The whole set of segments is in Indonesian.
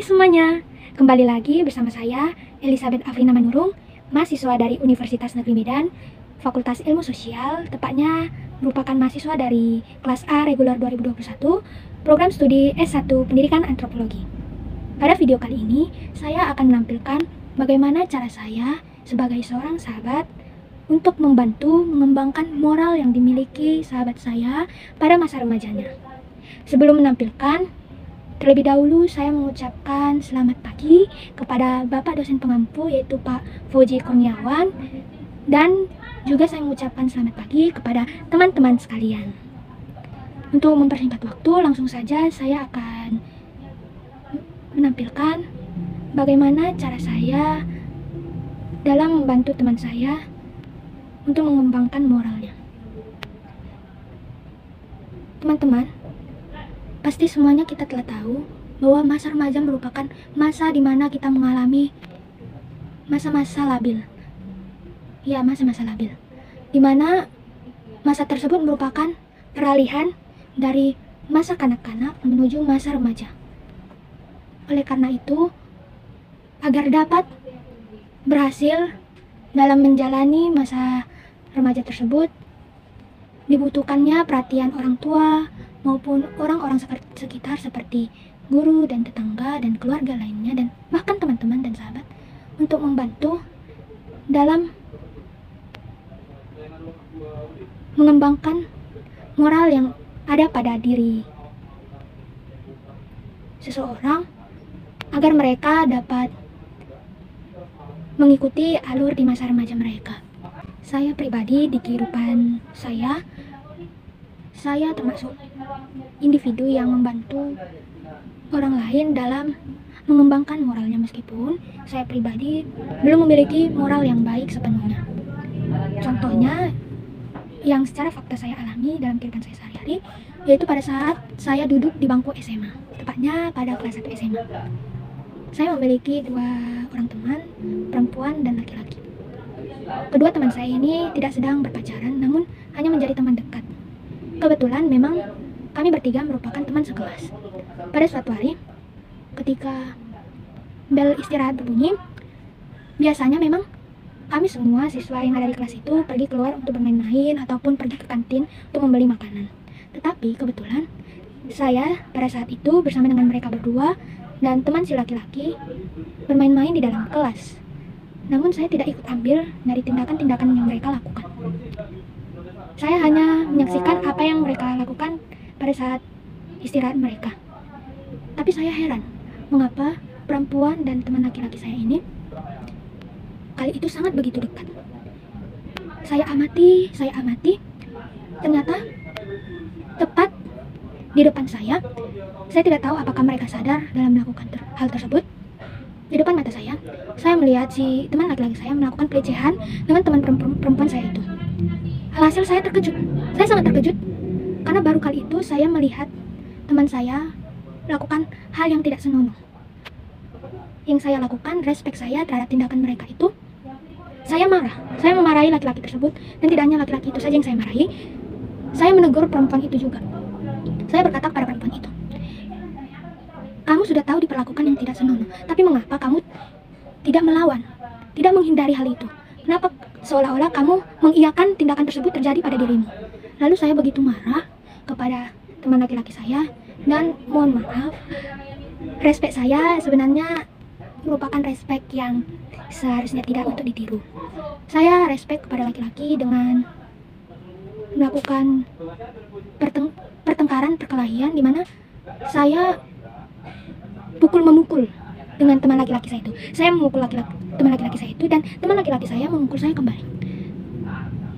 semuanya, kembali lagi bersama saya Elizabeth Afrina Manurung, mahasiswa dari Universitas Negeri Medan, Fakultas Ilmu Sosial, tepatnya merupakan mahasiswa dari kelas A reguler 2021, program studi S1 Pendidikan Antropologi. Pada video kali ini, saya akan menampilkan bagaimana cara saya sebagai seorang sahabat untuk membantu mengembangkan moral yang dimiliki sahabat saya pada masa remajanya. Sebelum menampilkan, terlebih dahulu saya mengucapkan selamat pagi kepada Bapak dosen pengampu yaitu Pak Fauzi Kurniawan, dan juga saya mengucapkan selamat pagi kepada teman-teman sekalian. Untuk mempersingkat waktu, langsung saja saya akan menampilkan bagaimana cara saya dalam membantu teman saya untuk mengembangkan moralnya. Teman-teman, pasti semuanya kita telah tahu bahwa masa remaja merupakan masa di mana kita mengalami masa-masa labil. Ya, masa-masa labil. Di mana masa tersebut merupakan peralihan dari masa kanak-kanak menuju masa remaja. Oleh karena itu, agar dapat berhasil dalam menjalani masa remaja tersebut, dibutuhkannya perhatian orang tua maupun orang-orang sekitar seperti guru dan tetangga dan keluarga lainnya, dan bahkan teman-teman dan sahabat untuk membantu dalam mengembangkan moral yang ada pada diri seseorang agar mereka dapat mengikuti alur di masa remaja mereka. Saya pribadi di kehidupan saya termasuk individu yang membantu orang lain dalam mengembangkan moralnya, meskipun saya pribadi belum memiliki moral yang baik sepenuhnya. Contohnya yang secara fakta saya alami dalam kehidupan saya sehari-hari, yaitu pada saat saya duduk di bangku SMA, tepatnya pada kelas 1 SMA. Saya memiliki dua orang teman, perempuan dan laki-laki. Kedua teman saya ini tidak sedang berpacaran, namun hanya menjadi teman dekat. Kebetulan memang kami bertiga merupakan teman sekelas. Pada suatu hari, ketika bel istirahat berbunyi, biasanya memang kami semua siswa yang ada di kelas itu pergi keluar untuk bermain-main ataupun pergi ke kantin untuk membeli makanan. Tetapi kebetulan saya pada saat itu bersama dengan mereka berdua dan teman si laki-laki bermain-main di dalam kelas. Namun saya tidak ikut ambil dari tindakan-tindakan yang mereka lakukan. Saya hanya menyaksikan apa yang mereka lakukan pada saat istirahat mereka. Tapi saya heran, mengapa perempuan dan teman laki-laki saya ini kali itu sangat begitu dekat. Saya amati, ternyata tepat di depan saya tidak tahu apakah mereka sadar dalam melakukan hal tersebut. Di depan mata saya melihat si teman laki-laki saya melakukan pelecehan dengan teman perempuan saya itu. Alhasil saya terkejut. Saya sangat terkejut karena baru kali itu saya melihat teman saya melakukan hal yang tidak senonoh. Yang saya lakukan, respek saya terhadap tindakan mereka itu, saya marah. Saya memarahi laki-laki tersebut, dan tidak hanya laki-laki itu saja yang saya marahi, saya menegur perempuan itu juga. Saya berkata kepada perempuan itu, kamu sudah tahu diperlakukan yang tidak senonoh, tapi mengapa kamu tidak melawan, tidak menghindari hal itu? Kenapa seolah-olah kamu mengiyakan tindakan tersebut terjadi pada dirimu? Lalu saya begitu marah kepada teman laki-laki saya, dan mohon maaf, respek saya sebenarnya merupakan respek yang seharusnya tidak untuk ditiru. Saya respek kepada laki-laki dengan melakukan perkelahian di mana saya pukul-memukul dengan teman laki-laki saya itu. Saya memukul teman laki-laki saya itu, dan teman laki-laki saya memukul saya kembali.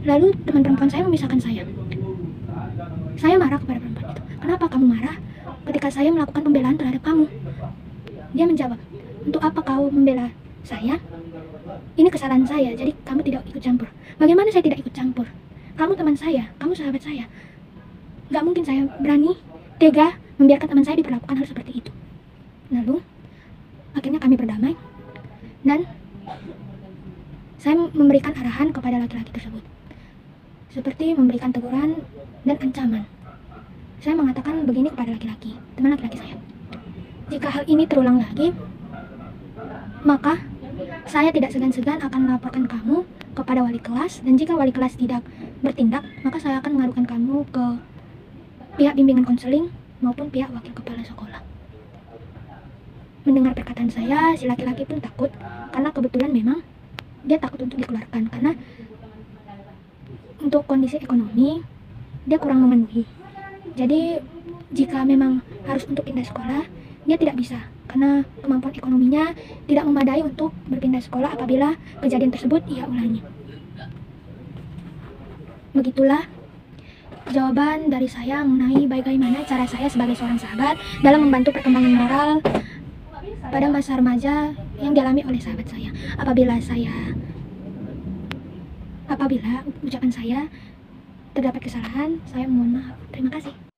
Lalu teman perempuan saya memisahkan saya. Saya marah kepada perempuan itu. Kenapa kamu marah ketika saya melakukan pembelaan terhadap kamu? Dia menjawab, untuk apa kau membela saya? Ini kesalahan saya, jadi kamu tidak ikut campur. Bagaimana saya tidak ikut campur? Kamu teman saya, kamu sahabat saya. Gak mungkin saya berani, tega membiarkan teman saya diperlakukan hal seperti itu. Lalu, akhirnya kami berdamai, dan saya memberikan arahan kepada laki-laki tersebut, seperti memberikan teguran dan ancaman. Saya mengatakan begini kepada laki-laki, teman laki-laki saya. Jika hal ini terulang lagi, maka saya tidak segan-segan akan melaporkan kamu kepada wali kelas, dan jika wali kelas tidak bertindak, maka saya akan mengadukan kamu ke pihak bimbingan konseling maupun pihak wakil kepala sekolah. Mendengar perkataan saya, si laki-laki pun takut, karena kebetulan memang dia takut untuk dikeluarkan, karena untuk kondisi ekonomi dia kurang memenuhi. Jadi jika memang harus untuk pindah sekolah, dia tidak bisa, karena kemampuan ekonominya tidak memadai untuk berpindah sekolah apabila kejadian tersebut ia ulangi. Begitulah jawaban dari saya mengenai bagaimana cara saya sebagai seorang sahabat dalam membantu perkembangan moral pada masa remaja yang dialami oleh sahabat saya. Apabila ucapan saya terdapat kesalahan, saya mohon maaf. Terima kasih.